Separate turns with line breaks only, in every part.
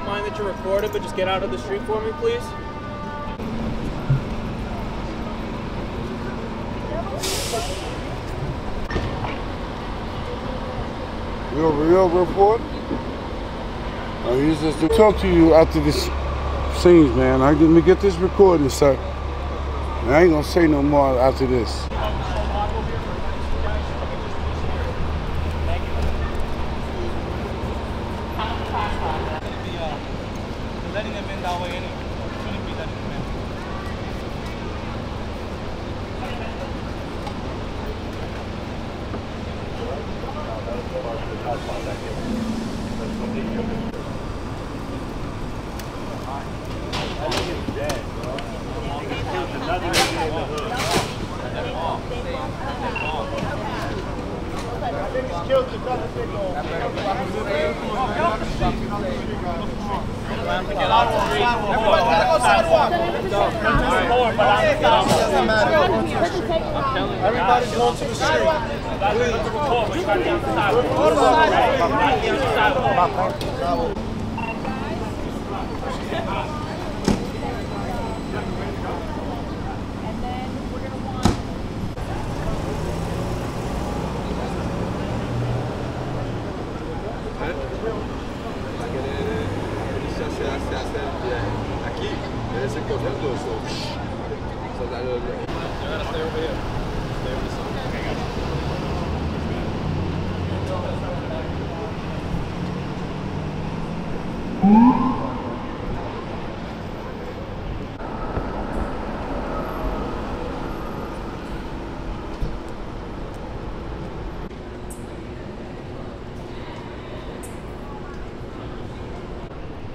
don't mind that you're recorded, but just get out of the street for me, please.
Real report? He's just to talk to you after this scenes, man. Let me get this recording, sir. I ain't gonna say no more after this.
Letting them in that way anyway. Shouldn't be letting them in. Everybody's going to the street.
Aqui, deve ser que eu vendo dois.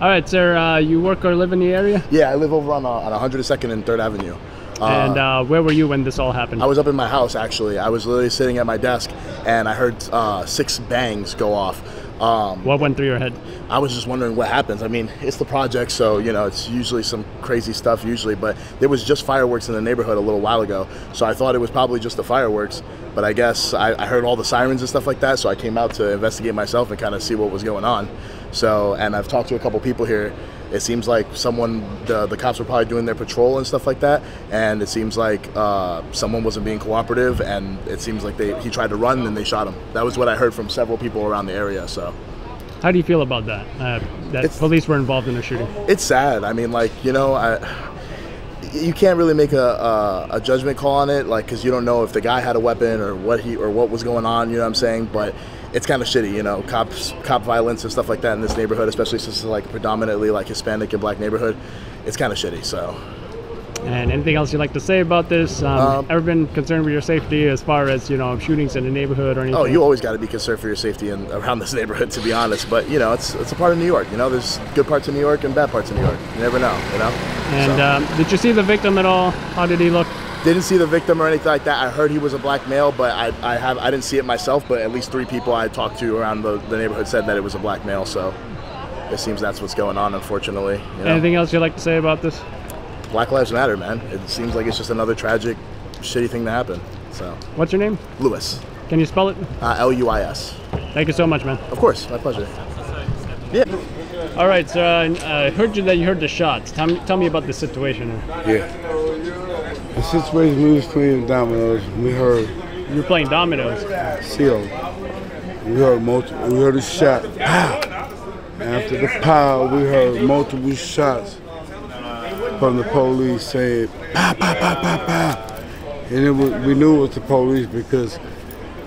All right, sir, you work or live in the area?
Yeah, I live over on 102nd and 3rd Avenue.
And where were you when this all happened?
I was up in my house, actually. I was literally sitting at my desk, and I heard 6 bangs go off.
What went through your head?
I was just wondering what happens. I mean, it's the project, so, you know, it's usually some crazy stuff usually, but there was just fireworks in the neighborhood a little while ago, so I thought it was probably just the fireworks, but I guess I heard all the sirens and stuff like that, so I came out to investigate myself and kind of see what was going on. So, and I've talked to a couple people here. It seems like the cops were probably doing their patrol and stuff like that, and it seems like someone wasn't being cooperative, and it seems like he tried to run and they shot him. That was what I heard from several people around the area. So,
how do you feel about that? That police were involved in the shooting? It's
sad. I mean, like, you know, you can't really make a judgment call on it, like, because you don't know if the guy had a weapon or what was going on. You know what I'm saying? But it's kind of shitty, you know, cop violence and stuff like that in this neighborhood, especially since it's like predominantly like Hispanic and black neighborhood. It's kind of shitty. So.
And anything else you'd like to say about this? Ever been concerned with your safety as far as, you know, shootings in the neighborhood or anything?
Oh, you always got to be concerned for your safety around this neighborhood, to be honest. But, you know, it's a part of New York. You know, there's good parts of New York and bad parts of New York. You never know, you know?
And did you see the victim at all? How did he look?
Didn't see the victim or anything like that. I heard he was a black male, but I didn't see it myself, but at least 3 people I talked to around the neighborhood said that it was a black male, so it seems that's what's going on, unfortunately. You know?
Anything else you'd like to say about this?
Black Lives Matter, man. It seems like it's just another tragic, shitty thing to happen. So.
What's your name?
Lewis.
Can you spell it?
L-U-I-S.
Thank you so much, man.
Of course, my pleasure. Yeah.
All right, so I heard that you heard the shots. Tell me about the situation.
Yeah. The situation, we was playing dominoes. We heard.
You were playing dominoes?
Seal. We heard a shot. Pow! After the pow, we heard multiple shots from the police saying, pow, pow, pow, pow, pow. And we knew it was the police because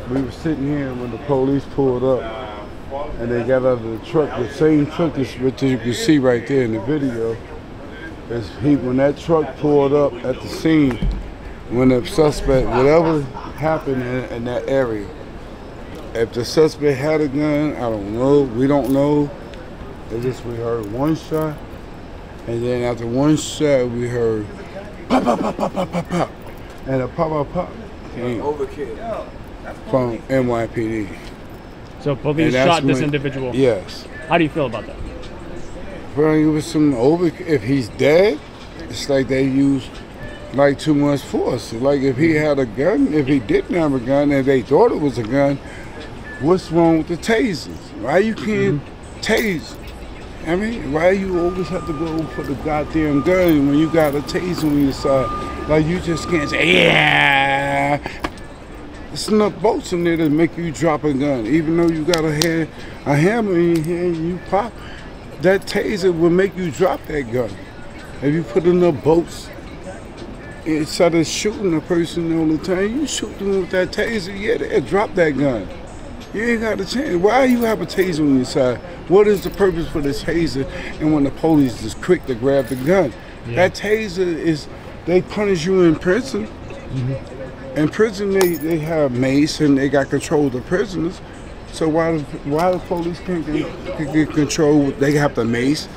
we were sitting here when the police pulled up and they got out of the truck, the same truck that you can see right there in the video. When that truck pulled up at the scene, when the suspect, whatever happened in that area, if the suspect had a gun, I don't know, we don't know. It's just we heard one shot, and then after one shot, we heard pop, pop, pop, pop, pop, pop, pop. And a pop, pop, pop came from NYPD.
So police shot this individual?
Yes.
How do you feel about that?
Well, it was some if he's dead, it's like they used like too much force. Like if he had a gun, if he didn't have a gun, and they thought it was a gun, what's wrong with the tasers? Why you can't tase? I mean, why you always have to go for the goddamn gun when you got a taser on your side? Like, you just can't say, yeah. There's enough bolts in there to make you drop a gun. Even though you got a hammer in your hand, you pop, that taser will make you drop that gun. If you put enough bolts, instead of shooting a person all the time, you shoot them with that taser, yeah, they'll drop that gun. You ain't got a chance. Why you have a taser on your side? What is the purpose for this taser? And when the police is quick to grab the gun, that taser is, they punish you in prison. In prison, they have mace and they got control of the prisoners. So why the police can't get control? They have the mace.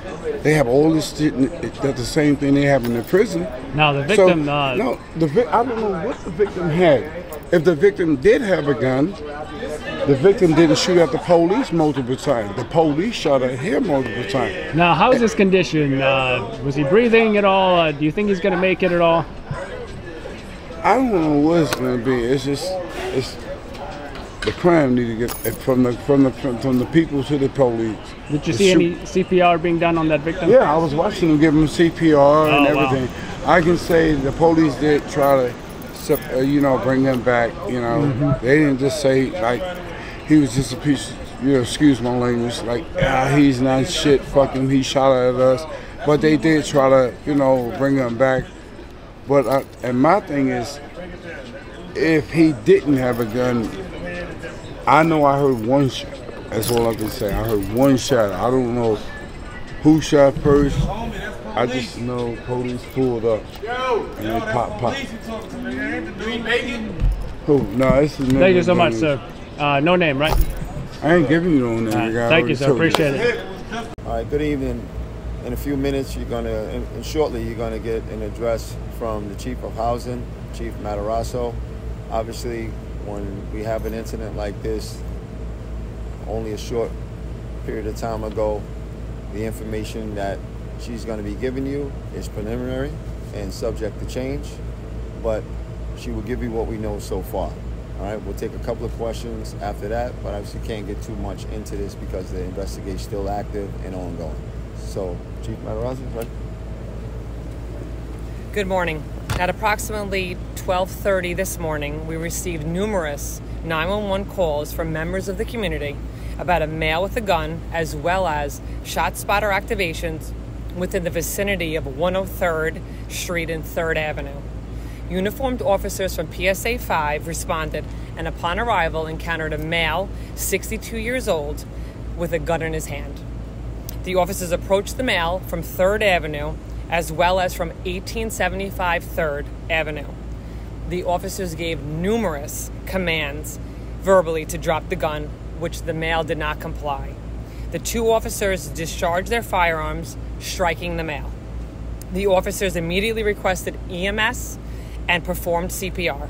They have all this shit. That's the same thing they have in the prison.
Now the victim.
I don't know what the victim had. If the victim did have a gun, the victim didn't shoot at the police multiple times. The police shot at him multiple times.
Now, how is his condition? Was he breathing at all? Do you think he's going to make it at all?
I don't know what it's going to be. It's the crime need to get from the people to the police.
Did you see any CPR being done on that victim?
Yeah, I was watching them give him CPR and everything. Wow. I can say the police did try to, bring him back. They didn't just say like he was just a piece. Excuse my language. Like he's not shit. Fuck him. He shot at us. But they did try to, bring him back. But and my thing is, if he didn't have a gun, I know I heard one shot. That's all I can say. I heard one shot. I don't know who shot first. I just know police pulled up and they pop. Who? No, this is.
Thank you so much, sir. No name, right?
I ain't giving you no name.
Thank you, sir. Appreciate it.
All right. Good evening. In a few minutes, shortly, you're gonna get an address from the Chief of Housing, Chief Matarazzo. Obviously, when we have an incident like this, only a short period of time ago, the information that she's going to be giving you is preliminary and subject to change, but she will give you what we know so far. All right, we'll take a couple of questions after that, but obviously can't get too much into this because the investigation is still active and ongoing. So, Chief Matarazzo, right?
Good morning. At approximately 12:30 this morning, we received numerous 911 calls from members of the community about a male with a gun, as well as shot spotter activations within the vicinity of 103rd Street and 3rd Avenue. Uniformed officers from PSA 5 responded and upon arrival encountered a male, 62 years old, with a gun in his hand. The officers approached the male from 3rd Avenue as well as from 1875 3rd Avenue. The officers gave numerous commands verbally to drop the gun, which the male did not comply. The two officers discharged their firearms, striking the male. The officers immediately requested EMS and performed CPR.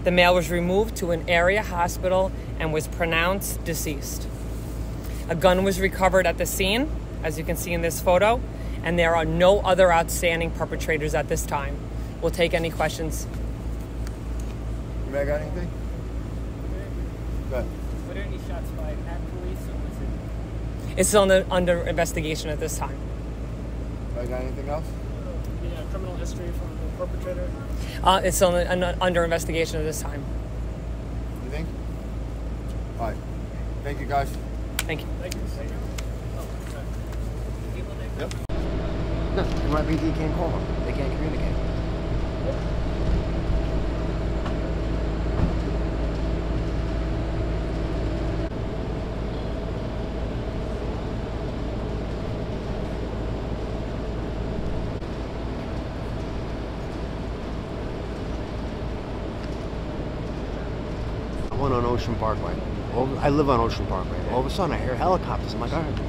The male was removed to an area hospital and was pronounced deceased. A gun was recovered at the scene, as you can see in this photo, and there are no other outstanding perpetrators at this time. We'll take any questions.
You may got anything? Go ahead.
Were there any shots fired at police or was it?
It's still under investigation at this time.
You got anything else?
Yeah, criminal history from the perpetrator.
It's still under investigation at this time.
Anything? All right. Thank you, guys.
Thank you.
Thank you.
Yep.
No, NYPD can't call them. They can't communicate. I went on Ocean Parkway. I live on Ocean Parkway. All of a sudden I hear helicopters. I'm like, all right.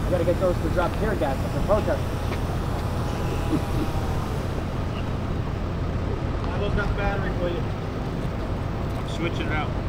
I gotta get those to drop tear gas at the protesters.
I got the battery for you. I'm switching it out.